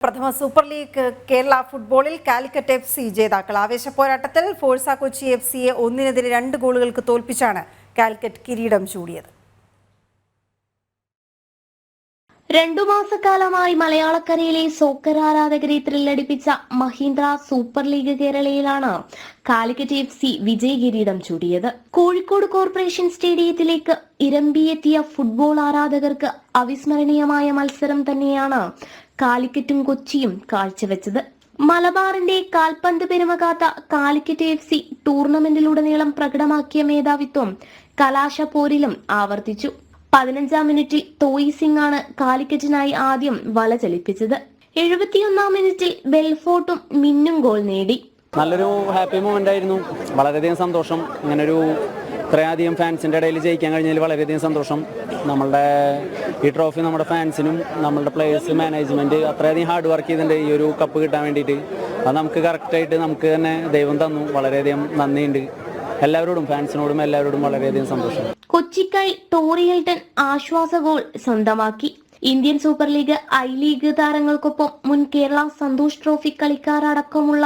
പ്രഥമ super league Kerala ഫുട്ബോളിൽ Calicut FC ജേതാക്കൾ. ആവേശ പോരാട്ടത്തിൽ ഫോഴ്സ കൊച്ചി എഫ്.സിയെ 1-2 ഗോളുകൾക്ക് തോൽപ്പിച്ചാണ് കാലിക്കറ്റ് കിരീടം ചൂടിയത്. 2 മാസക്കാലമായി മലയാളക്കരയിലെ സോക്കർ ആരാധകരെ ത്രില്ലടിപ്പിച്ച മഹീന്ദ്ര സൂപ്പർ ലീഗ് കേരളയിലാണ് കാലിക്കറ്റ് എഫ്.സി വിജയ കിരീടം ചൂടിയത്. കോഴിക്കോട് കോർപ്പറേഷൻ സ്റ്റേഡിയത്തിലേക്ക് ഇരമ്പിയെത്തിയ ഫുട്ബോൾ ആരാധകർക്ക് അവിസ്മരണീയമായ മത്സരം തന്നെയാണ് കാലിക്കറ്റും കൊച്ചിയും കാഴ്ചവെച്ചത്. മലബാറിന്റെ കാൽപന്ത് പെരുമകാത്ത കാലിക്കറ്റ് എഫ്.സി ടൂർണമെന്റിലുടനീളം പ്രകടമാക്കിയ മേധാവിത്വം കലാശപ്പോരിലും ആവർത്തിച്ചു. 15-ാം മിനിറ്റിൽ തോയി സിംഗ് ആണ് കാലിക്കറ്റിനായി ആദ്യം വല ചലിപ്പിച്ചത്. 71-ാം മിനിറ്റിൽ ബെൽഫോർട്ടും മിന്നും ഗോൾ നേടി. നല്ലൊരു ഹാപ്പി മൊമെന്റ് ആയിരുന്നു. വളരെയധികം സന്തോഷം. ഇങ്ങനൊരു ഇത്രയധികം ഫാൻസിന്റെ ഇടയിൽ ജയിക്കാൻ കഴിഞ്ഞതിൽ വളരെയധികം സന്തോഷം. നമ്മളുടെ ഈ ട്രോഫി നമ്മുടെ ഫാൻസിനും നമ്മളുടെ പ്ലേയേഴ്സ് മാനേജ്മെന്റ് അത്രയധികം ഹാർഡ് വർക്ക് ചെയ്തിട്ടുണ്ട് ഈ ഒരു കപ്പ് കിട്ടാൻ വേണ്ടിയിട്ട്. അത് നമുക്ക് കറക്റ്റായിട്ട് നമുക്ക് തന്നെ ദൈവം തന്നു. വളരെയധികം നന്ദിയുണ്ട് എല്ലാവരോടും, ഫാൻസിനോടും എല്ലാവരോടും വളരെയധികം സന്തോഷം. കൊച്ചിക്കായി ടോറി ഹിൽട്ടൺ ആശ്വാസ ഗോൾ സ്വന്തമാക്കി. Indian super league, I league താരങ്ങൾക്കൊപ്പം മുൻ കേരള സന്തോഷ് ട്രോഫി കളിക്കാരടക്കമുള്ള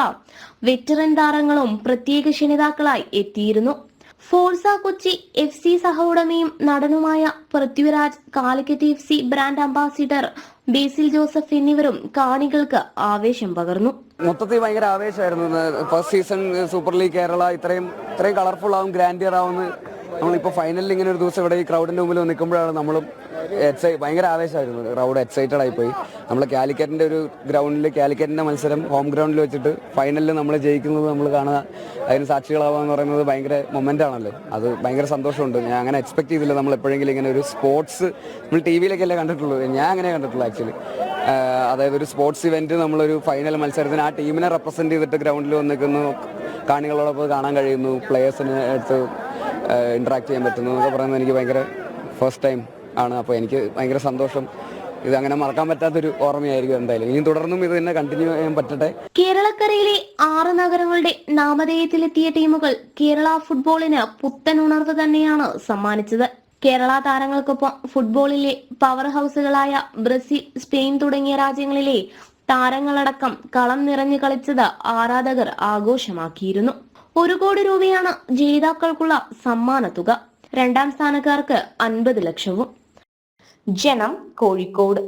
വെറ്ററൻ താരങ്ങളും പ്രത്യേക ക്ഷണിതാക്കളായി എത്തിയിരുന്നു. ഫോഴ്സ കൊച്ചി എഫ്.സി സഹോടമയും നടനുമായ Prithviraj, Calicut FC brand ambassador Basil Joseph എന്നിവരും കാണികൾക്ക് ആവേശം പകർന്നു. മൊത്തത്തിൽ ഭയങ്കര ആവേശമായിരുന്നു. First season super league Kerala ഇത്രയും കളർഫുൾ ആവും, ഗ്രാൻഡിയർ ആവുമെന്ന് നമ്മളിപ്പോൾ ഫൈനലിൽ ഇങ്ങനെ ഒരു ദിവസം ഇവിടെ ഈ ക്രൗഡിന്റെ മുമ്പിൽ നിൽക്കുമ്പോഴാണ് നമ്മളും ഭയങ്കര ആവേശമായിരുന്നു. ക്രൗഡ് എക്സൈറ്റഡ് ആയിപ്പോയി. നമ്മൾ കാലിക്കറ്റിന്റെ ഒരു ഗ്രൗണ്ടിൽ, കാലിക്കറ്റിന്റെ മത്സരം ഹോം ഗ്രൗണ്ടിൽ വെച്ചിട്ട് ഫൈനലിൽ നമ്മൾ ജയിക്കുന്നത് നമ്മൾ കാണുക, അതിന് സാക്ഷികളാവുക എന്ന് പറയുന്നത് ഭയങ്കര മൊമെന്റ് ആണല്ലോ. അത് ഭയങ്കര സന്തോഷമുണ്ട്. ഞാൻ അങ്ങനെ എക്സ്പെക്ട് ചെയ്തില്ല നമ്മൾ എപ്പോഴെങ്കിലും ഇങ്ങനെ ഒരു സ്പോർട്സ് നമ്മൾ ടി വിയിലേക്കല്ലേ കണ്ടിട്ടുള്ളൂ. ഞാൻ അങ്ങനെ കണ്ടിട്ടുള്ളൂ ആക്ച്വലി. അതായത് ഒരു സ്പോർട്സ് ഇവന്റ് നമ്മളൊരു ഫൈനൽ മത്സരത്തിന് ആ ടീമിനെ റെപ്രസെന്റ് ചെയ്തിട്ട് ഗ്രൗണ്ടിൽ വന്നിരിക്കുന്നു, കാണികളോടൊപ്പം കാണാൻ കഴിയുന്നു, പ്ലേയേഴ്സിന് അടുത്ത് ഇന്ററാക്ട് ചെയ്യാൻ പറ്റുന്നു എന്നൊക്കെ പറയുന്നത് എനിക്ക് ഭയങ്കര ഫസ്റ്റ് ടൈം ആണ്. അപ്പോൾ എനിക്ക് ഭയങ്കര സന്തോഷം. ഇതങ്ങനെ മറക്കാൻ പറ്റാത്തൊരു ഓർമ്മയായിരിക്കും എന്തായാലും. ഇനി തുടർന്നും ഇത് തന്നെ കണ്ടിന്യൂ ചെയ്യാൻ പറ്റട്ടെ. കേരളക്കരയിലെ 6 നഗരങ്ങളുടെ നാമധേയത്തിലെത്തിയ ടീമുകൾ കേരള ഫുട്ബോളിന് പുത്തൻ ഉണർവ് തന്നെയാണ് സമ്മാനിച്ചത്. കേരള താരങ്ങൾക്കൊപ്പം ഫുട്ബോളിലെ പവർ ഹൗസുകളായ ബ്രസീൽ, സ്പെയിൻ തുടങ്ങിയ രാജ്യങ്ങളിലെ താരങ്ങളടക്കം കളം നിറഞ്ഞു കളിച്ചത് ആരാധകർ ആഘോഷമാക്കിയിരുന്നു. 1 കോടി രൂപയാണ് ജേതാക്കൾക്കുള്ള സമ്മാന തുക. 2ാം സ്ഥാനക്കാർക്ക് 50 ലക്ഷവും. ജനം, കോഴിക്കോട്.